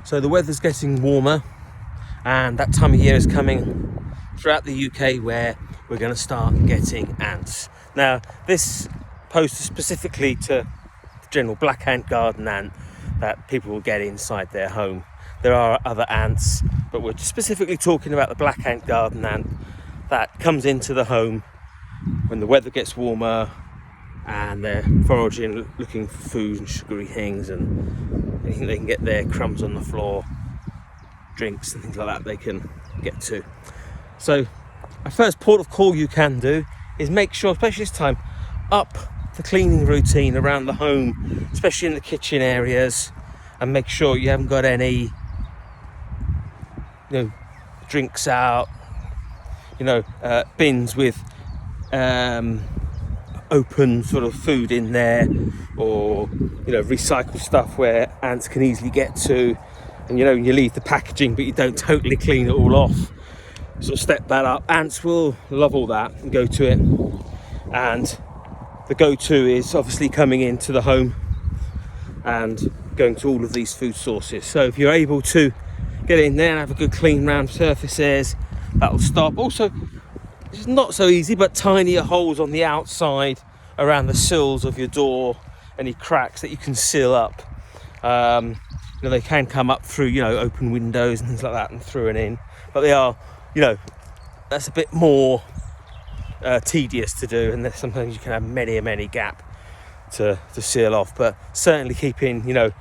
So the weather's getting warmer, and that time of year is coming throughout the UK where we're going to start getting ants. Now, this post is specifically to the general black ant, garden ant that people will get inside their home. There are other ants, but we're specifically talking about the black ant, garden ant that comes into the home when the weather gets warmer and they're foraging, looking for food and sugary things, and they can get their crumbs on the floor, drinks and things like that they can get to. So a first port of call you can do is make sure, especially this time, up the cleaning routine around the home, especially in the kitchen areas, and make sure you haven't got any drinks out, bins with open sort of food in there, or recycled stuff where ants can easily get to, and you leave the packaging but you don't totally clean it all off. Sort of step that up. Ants will love all that and go to it, and the go-to is obviously coming into the home and going to all of these food sources. So if you're able to get in there and have a good clean round surfaces, that'll stop. Also, it's not so easy, but tinier holes on the outside around the sills of your door, any cracks that you can seal up. They can come up through open windows and things like that and through and in, but they are that's a bit more tedious to do, and sometimes you can have many gap to seal off. But certainly keeping the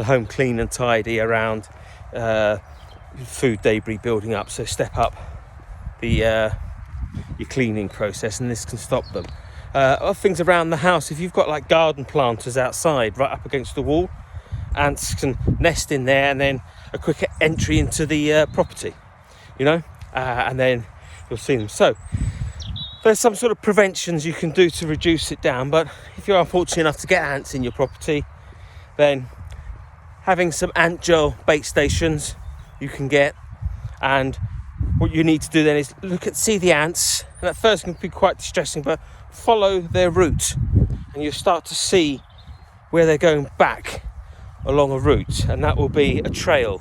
home clean and tidy around food debris building up, so step up your cleaning process, and this can stop them. Other things around the house, if you've got like garden planters outside right up against the wall, ants can nest in there, and then a quicker entry into the property, and then you'll see them. So there's some sort of preventions you can do to reduce it down, but if you're unfortunate enough to get ants in your property, then having some ant gel bait stations you can get, and what you need to do then is see the ants, and at first it can be quite distressing, but follow their route and you start to see where they're going back along a route, and that will be a trail,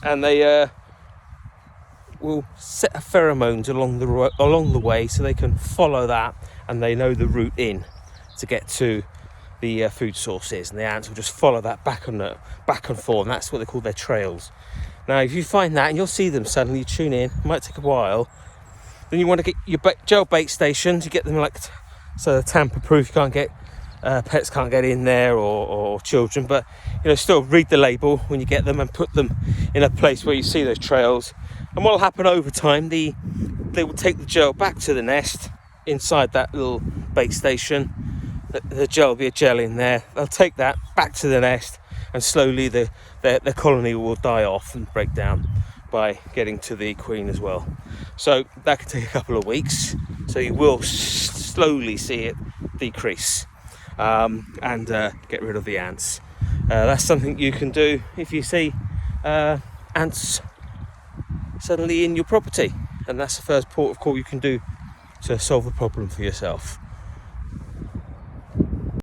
and they will set a pheromones along the way, so they can follow that and they know the route in to get to the food sources, and the ants will just follow that back and forth, and that's what they call their trails. Now if you find that and you'll see them suddenly, you tune in, it might take a while, then you want to get your gel bait stations. You get them so they're tamper proof, you can't get pets can't get in there, or children, but still read the label when you get them and put them in a place where you see those trails. And what will happen over time, they will take the gel back to the nest inside that little bait station. The gel will be a gel in there. They'll take that back to the nest, and slowly the colony will die off and break down by getting to the queen as well. So that could take a couple of weeks, so you will slowly see it decrease and get rid of the ants. That's something you can do if you see ants suddenly in your property, and that's the first port of call you can do to solve the problem for yourself.